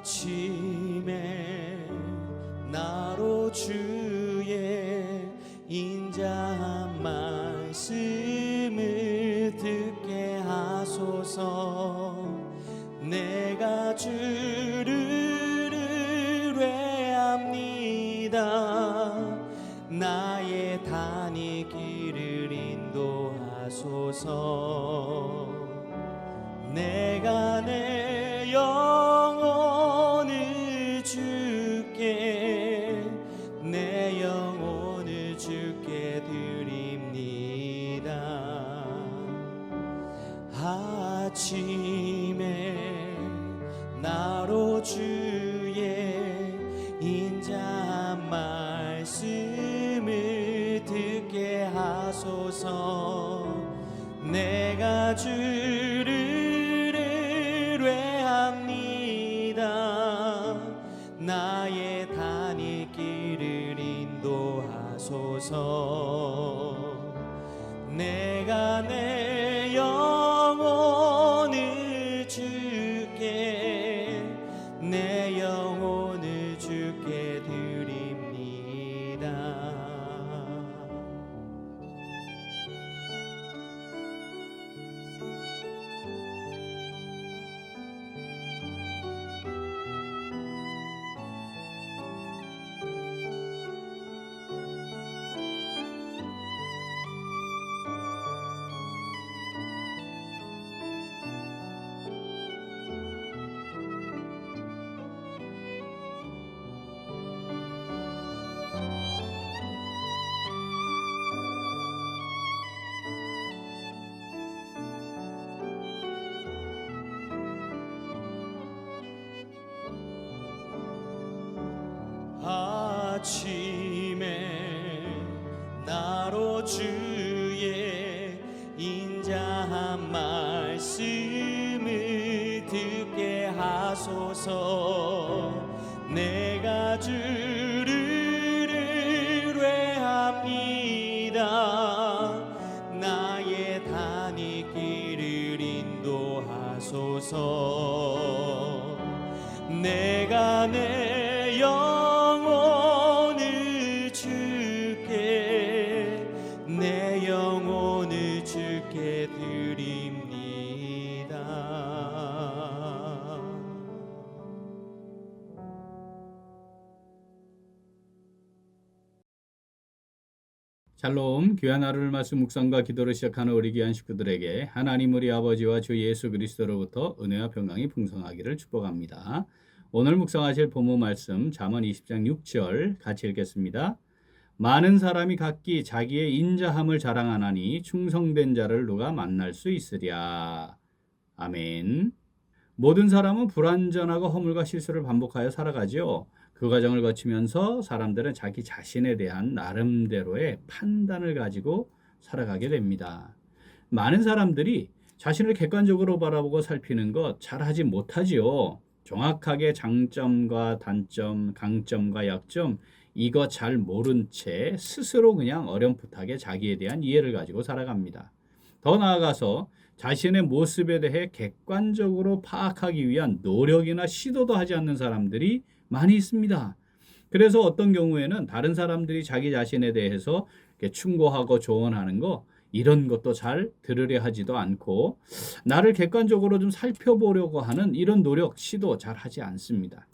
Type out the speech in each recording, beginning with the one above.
아침에 나로 주의 인자한 말씀을 듣게 하소서. 내가 주를 의뢰합니다. 나의 다닐 길을 인도하소서. 내가 내 영혼을 주께 내 영혼을 주께 드립니다. 아침에 나로 주의 인자한 말씀을 듣게 하소서. 내가 주를 의뢰합니다. 나의 다닐 길을 인도하소서. 내가 내 영혼을 주께 내 영혼을 주께 드립니다. 아침에 나로 주의 인자한 말씀을 듣게 하소서. 내가 주를 의뢰합니다. 나의 다닐 길을 인도하소서. 내가 내 영혼을 주께 내 영혼을 주께 드립니다. 샬롬, 귀한 하루를 말씀 묵상과 기도를 시작하는 우리 귀한 식구들에게 하나님 우리 아버지와 주 예수 그리스도로부터 은혜와 평강이 풍성하기를 축복합니다. 오늘 묵상하실 본문 말씀 잠언 20장 6절 같이 읽겠습니다. 많은 사람이 각기 자기의 인자함을 자랑하나니 충성된 자를 누가 만날 수 있으랴. 아멘. 모든 사람은 불완전하고 허물과 실수를 반복하여 살아가지요. 그 과정을 거치면서 사람들은 자기 자신에 대한 나름대로의 판단을 가지고 살아가게 됩니다. 많은 사람들이 자신을 객관적으로 바라보고 살피는 것 잘하지 못하지요. 정확하게 장점과 단점, 강점과 약점 이거 잘 모른 채 스스로 그냥 어렴풋하게 자기에 대한 이해를 가지고 살아갑니다. 더 나아가서 자신의 모습에 대해 객관적으로 파악하기 위한 노력이나 시도도 하지 않는 사람들이 많이 있습니다. 그래서 어떤 경우에는 다른 사람들이 자기 자신에 대해서 이렇게 충고하고 조언하는 거 이런 것도 잘 들으려 하지도 않고 나를 객관적으로 좀 살펴보려고 하는 이런 노력, 시도 잘 하지 않습니다.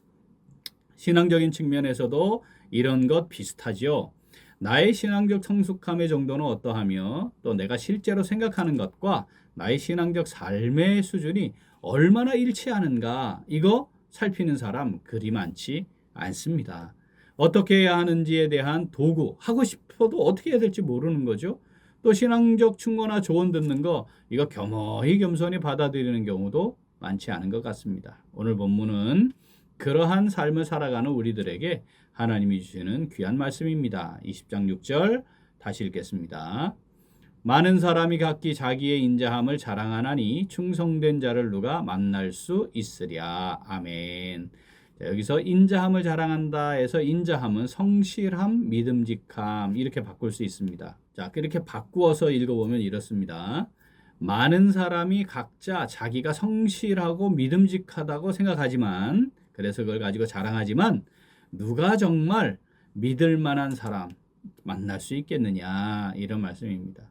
신앙적인 측면에서도 이런 것 비슷하지요. 나의 신앙적 성숙함의 정도는 어떠하며 또 내가 실제로 생각하는 것과 나의 신앙적 삶의 수준이 얼마나 일치하는가 이거 살피는 사람 그리 많지 않습니다. 어떻게 해야 하는지에 대한 도구, 하고 싶어도 어떻게 해야 될지 모르는 거죠. 또 신앙적 충고나 조언 듣는 거 이거 겸허히 겸손히 받아들이는 경우도 많지 않은 것 같습니다. 오늘 본문은 그러한 삶을 살아가는 우리들에게 하나님이 주시는 귀한 말씀입니다. 20장 6절 다시 읽겠습니다. 많은 사람이 각기 자기의 인자함을 자랑하나니 충성된 자를 누가 만날 수 있으랴. 아멘. 자, 여기서 인자함을 자랑한다 해서 인자함은 성실함, 믿음직함 이렇게 바꿀 수 있습니다. 자, 이렇게 바꾸어서 읽어보면 이렇습니다. 많은 사람이 각자 자기가 성실하고 믿음직하다고 생각하지만 그래서 그걸 가지고 자랑하지만 누가 정말 믿을 만한 사람 만날 수 있겠느냐 이런 말씀입니다.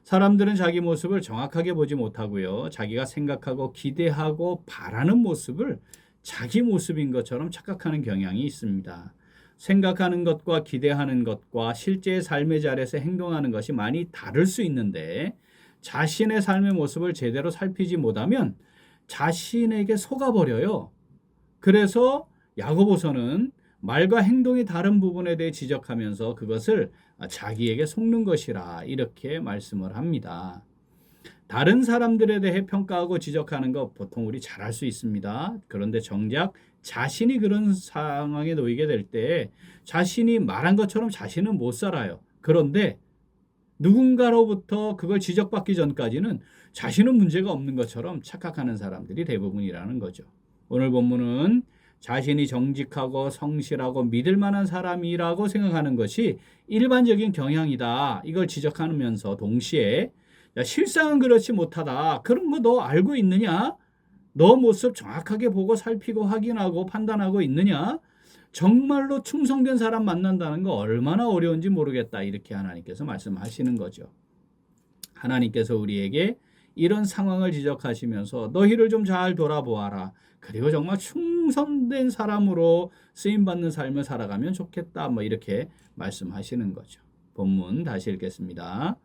사람들은 자기 모습을 정확하게 보지 못하고요. 자기가 생각하고 기대하고 바라는 모습을 자기 모습인 것처럼 착각하는 경향이 있습니다. 생각하는 것과 기대하는 것과 실제 삶의 자리에서 행동하는 것이 많이 다를 수 있는데 자신의 삶의 모습을 제대로 살피지 못하면 자신에게 속아버려요. 그래서 야고보서는 말과 행동이 다른 부분에 대해 지적하면서 그것을 자기에게 속는 것이라 이렇게 말씀을 합니다. 다른 사람들에 대해 평가하고 지적하는 것 보통 우리 잘할 수 있습니다. 그런데 정작 자신이 그런 상황에 놓이게 될 때 자신이 말한 것처럼 자신은 못 살아요. 그런데 누군가로부터 그걸 지적받기 전까지는 자신은 문제가 없는 것처럼 착각하는 사람들이 대부분이라는 거죠. 오늘 본문은 자신이 정직하고 성실하고 믿을 만한 사람이라고 생각하는 것이 일반적인 경향이다. 이걸 지적하면서 동시에 실상은 그렇지 못하다. 그런 거 너 알고 있느냐? 너 모습 정확하게 보고 살피고 확인하고 판단하고 있느냐? 정말로 충성된 사람 만난다는 거 얼마나 어려운지 모르겠다. 이렇게 하나님께서 말씀하시는 거죠. 하나님께서 우리에게 이런 상황을 지적하시면서 너희를 좀 잘 돌아보아라. 그리고 정말 충성된 사람으로 쓰임받는 삶을 살아가면 좋겠다. 이렇게 말씀하시는 거죠. 본문 다시 읽겠습니다.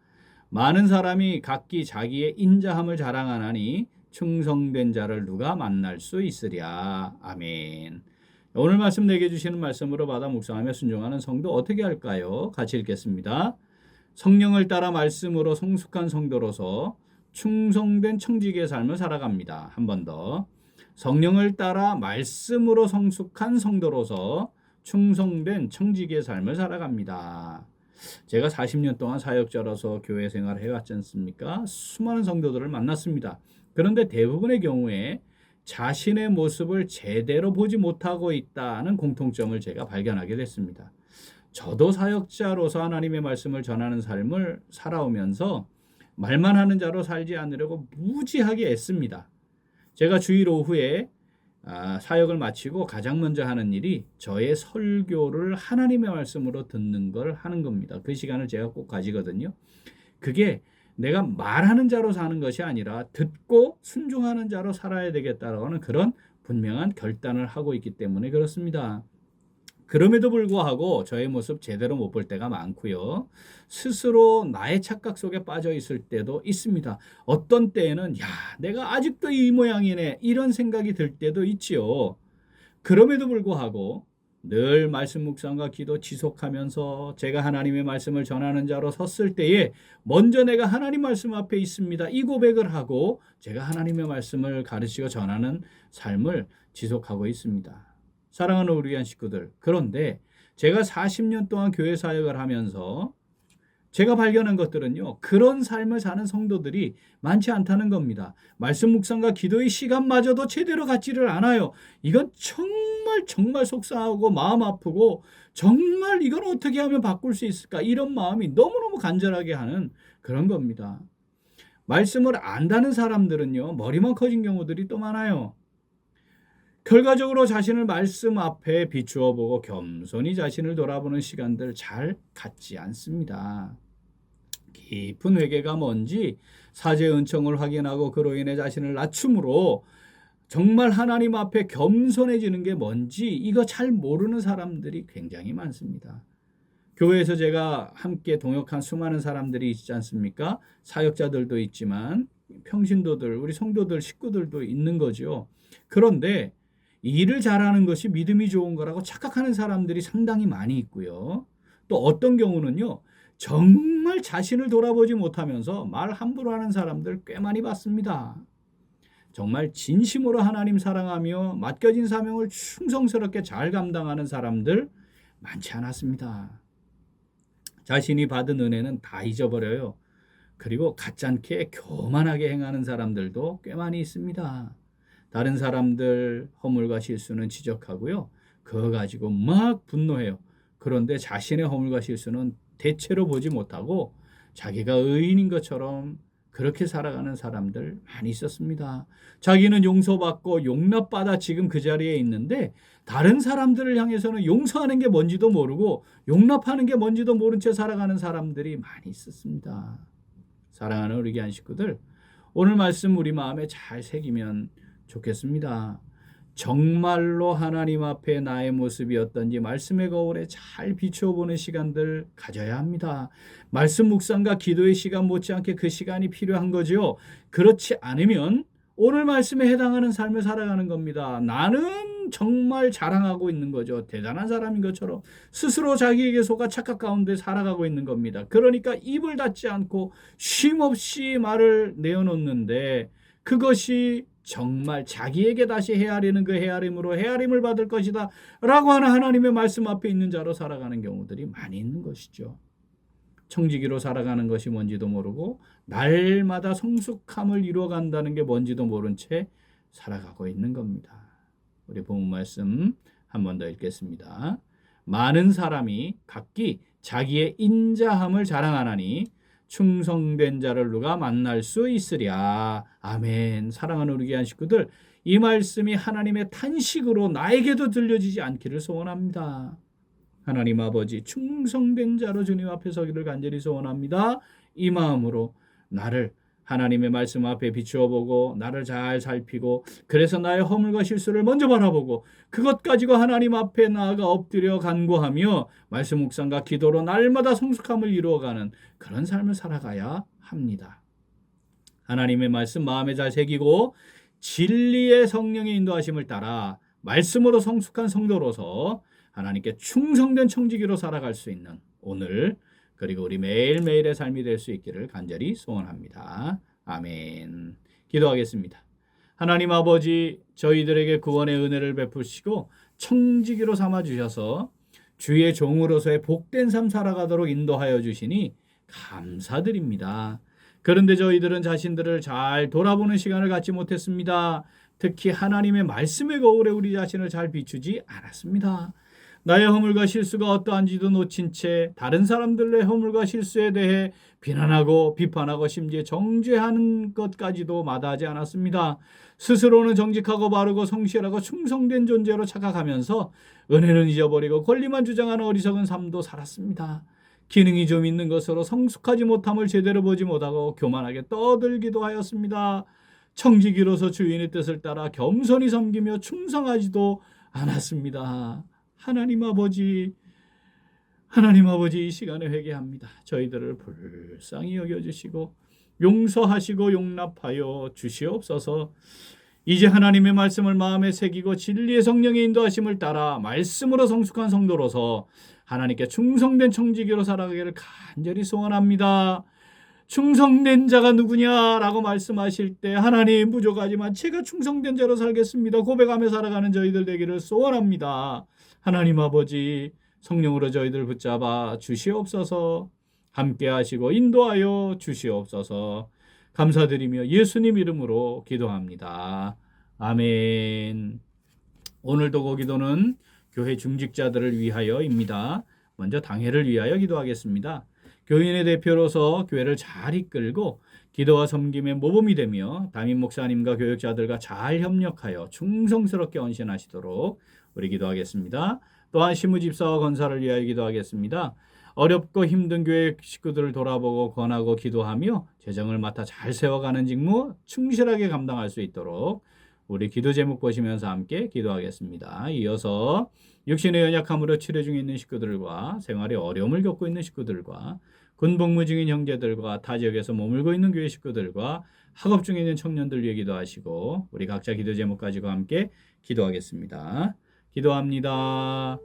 많은 사람이 각기 자기의 인자함을 자랑하나니 충성된 자를 누가 만날 수 있으랴. 아멘. 오늘 말씀 내게 주시는 말씀으로 받아 묵상하며 순종하는 성도 어떻게 할까요? 같이 읽겠습니다. 성령을 따라 말씀으로 성숙한 성도로서 충성된 청지기의 삶을 살아갑니다. 한 번 더. 성령을 따라 말씀으로 성숙한 성도로서 충성된 청지기의 삶을 살아갑니다. 제가 40년 동안 사역자로서 교회 생활을 해왔지 않습니까? 수많은 성도들을 만났습니다. 그런데 대부분의 경우에 자신의 모습을 제대로 보지 못하고 있다는 공통점을 제가 발견하게 됐습니다. 저도 사역자로서 하나님의 말씀을 전하는 삶을 살아오면서 말만 하는 자로 살지 않으려고 무지하게 애씁니다. 제가 주일 오후에 사역을 마치고 가장 먼저 하는 일이 저의 설교를 하나님의 말씀으로 듣는 걸 하는 겁니다. 그 시간을 제가 꼭 가지거든요. 그게 내가 말하는 자로 사는 것이 아니라 듣고 순종하는 자로 살아야 되겠다라고 하는 그런 분명한 결단을 하고 있기 때문에 그렇습니다. 그럼에도 불구하고 저의 모습 제대로 못 볼 때가 많고요. 스스로 나의 착각 속에 빠져 있을 때도 있습니다. 어떤 때에는 내가 아직도 이 모양이네 이런 생각이 들 때도 있지요. 그럼에도 불구하고 늘 말씀 묵상과 기도 지속하면서 제가 하나님의 말씀을 전하는 자로 섰을 때에 먼저 내가 하나님 말씀 앞에 있습니다. 이 고백을 하고 제가 하나님의 말씀을 가르치고 전하는 삶을 지속하고 있습니다. 사랑하는 우리 귀한 식구들, 그런데 제가 40년 동안 교회 사역을 하면서 제가 발견한 것들은요, 그런 삶을 사는 성도들이 많지 않다는 겁니다. 말씀 묵상과 기도의 시간마저도 제대로 갖지를 않아요. 이건 정말 속상하고 마음 아프고 정말 이걸 어떻게 하면 바꿀 수 있을까? 이런 마음이 너무너무 간절하게 하는 그런 겁니다. 말씀을 안다는 사람들은요, 머리만 커진 경우들이 또 많아요. 결과적으로 자신을 말씀 앞에 비추어 보고 겸손히 자신을 돌아보는 시간들 잘 갖지 않습니다. 깊은 회개가 뭔지 사죄의 은총을 확인하고 그로 인해 자신을 낮춤으로 정말 하나님 앞에 겸손해지는 게 뭔지 이거 잘 모르는 사람들이 굉장히 많습니다. 교회에서 제가 함께 동역한 수많은 사람들이 있지 않습니까? 사역자들도 있지만 평신도들, 우리 성도들, 식구들도 있는 거죠. 그런데 일을 잘하는 것이 믿음이 좋은 거라고 착각하는 사람들이 상당히 많이 있고요. 또 어떤 경우는요, 정말 자신을 돌아보지 못하면서 말 함부로 하는 사람들 꽤 많이 봤습니다. 정말 진심으로 하나님 사랑하며 맡겨진 사명을 충성스럽게 잘 감당하는 사람들 많지 않았습니다. 자신이 받은 은혜는 다 잊어버려요. 그리고 가짜않게 교만하게 행하는 사람들도 꽤 많이 있습니다. 다른 사람들 허물과 실수는 지적하고요. 그거 가지고 막 분노해요. 그런데 자신의 허물과 실수는 대체로 보지 못하고 자기가 의인인 것처럼 그렇게 살아가는 사람들 많이 있었습니다. 자기는 용서받고 용납받아 지금 그 자리에 있는데 다른 사람들을 향해서는 용서하는 게 뭔지도 모르고 용납하는 게 뭔지도 모른 채 살아가는 사람들이 많이 있었습니다. 사랑하는 우리 귀한 식구들, 오늘 말씀 우리 마음에 잘 새기면 좋겠습니다. 정말로 하나님 앞에 나의 모습이 어떤지 말씀의 거울에 잘 비추어보는 시간들 가져야 합니다. 말씀 묵상과 기도의 시간 못지않게 그 시간이 필요한 거죠. 그렇지 않으면 오늘 말씀에 해당하는 삶을 살아가는 겁니다. 나는 정말 자랑하고 있는 거죠. 대단한 사람인 것처럼 스스로 자기에게 속아 착각 가운데 살아가고 있는 겁니다. 그러니까 입을 닫지 않고 쉼없이 말을 내어놓는데 그것이 정말 자기에게 다시 헤아리는 그 헤아림으로 헤아림을 받을 것이다 라고 하는 하나님의 말씀 앞에 있는 자로 살아가는 경우들이 많이 있는 것이죠. 청지기로 살아가는 것이 뭔지도 모르고 날마다 성숙함을 이루어간다는 게 뭔지도 모른 채 살아가고 있는 겁니다. 우리 본문 말씀 한 번 더 읽겠습니다. 많은 사람이 각기 자기의 인자함을 자랑하나니 충성된 자를 누가 만날 수 있으랴. 아멘. 사랑하는 우리 귀한 식구들, 이 말씀이 하나님의 탄식으로 나에게도 들려지지 않기를 소원합니다. 하나님 아버지, 충성된 자로 주님 앞에 서기를 간절히 소원합니다. 이 마음으로 나를 하나님의 말씀 앞에 비추어 보고 나를 잘 살피고 그래서 나의 허물과 실수를 먼저 바라보고 그것 가지고 하나님 앞에 나아가 엎드려 간구하며 말씀 묵상과 기도로 날마다 성숙함을 이루어가는 그런 삶을 살아가야 합니다. 하나님의 말씀 마음에 잘 새기고 진리의 성령의 인도하심을 따라 말씀으로 성숙한 성도로서 하나님께 충성된 청지기로 살아갈 수 있는 오늘 그리고 우리 매일매일의 삶이 될 수 있기를 간절히 소원합니다. 아멘. 기도하겠습니다. 하나님 아버지, 저희들에게 구원의 은혜를 베푸시고 청지기로 삼아주셔서 주의 종으로서의 복된 삶 살아가도록 인도하여 주시니 감사드립니다. 그런데 저희들은 자신들을 잘 돌아보는 시간을 갖지 못했습니다. 특히 하나님의 말씀의 거울에 우리 자신을 잘 비추지 않았습니다. 나의 허물과 실수가 어떠한지도 놓친 채 다른 사람들의 허물과 실수에 대해 비난하고 비판하고 심지어 정죄하는 것까지도 마다하지 않았습니다. 스스로는 정직하고 바르고 성실하고 충성된 존재로 착각하면서 은혜는 잊어버리고 권리만 주장하는 어리석은 삶도 살았습니다. 기능이 좀 있는 것으로 성숙하지 못함을 제대로 보지 못하고 교만하게 떠들기도 하였습니다. 청지기로서 주인의 뜻을 따라 겸손히 섬기며 충성하지도 않았습니다. 하나님 아버지 이 시간에 회개합니다. 저희들을 불쌍히 여겨주시고 용서하시고 용납하여 주시옵소서. 이제 하나님의 말씀을 마음에 새기고 진리의 성령의 인도하심을 따라 말씀으로 성숙한 성도로서 하나님께 충성된 청지기로 살아가기를 간절히 소원합니다. 충성된 자가 누구냐라고 말씀하실 때 하나님 부족하지만 제가 충성된 자로 살겠습니다 고백하며 살아가는 저희들 되기를 소원합니다. 하나님 아버지 성령으로 저희들 붙잡아 주시옵소서. 함께 하시고 인도하여 주시옵소서. 감사드리며 예수님 이름으로 기도합니다. 아멘. 오늘도 기도는 교회 중직자들을 위하여입니다. 먼저 당회를 위하여 기도하겠습니다. 교인의 대표로서 교회를 잘 이끌고 기도와 섬김의 모범이 되며 담임 목사님과 교역자들과 잘 협력하여 충성스럽게 헌신하시도록 우리 기도하겠습니다. 또한 시무집사와 권사를 위하여 기도하겠습니다. 어렵고 힘든 교회 식구들을 돌아보고 권하고 기도하며 재정을 맡아 잘 세워가는 직무 충실하게 감당할 수 있도록 우리 기도 제목 보시면서 함께 기도하겠습니다. 이어서 육신의 연약함으로 치료 중에 있는 식구들과 생활에 어려움을 겪고 있는 식구들과 군복무 중인 형제들과 타 지역에서 머물고 있는 교회 식구들과 학업 중에 있는 청년들 위해 기도하시고 우리 각자 기도 제목 가지고 함께 기도하겠습니다. 기도합니다.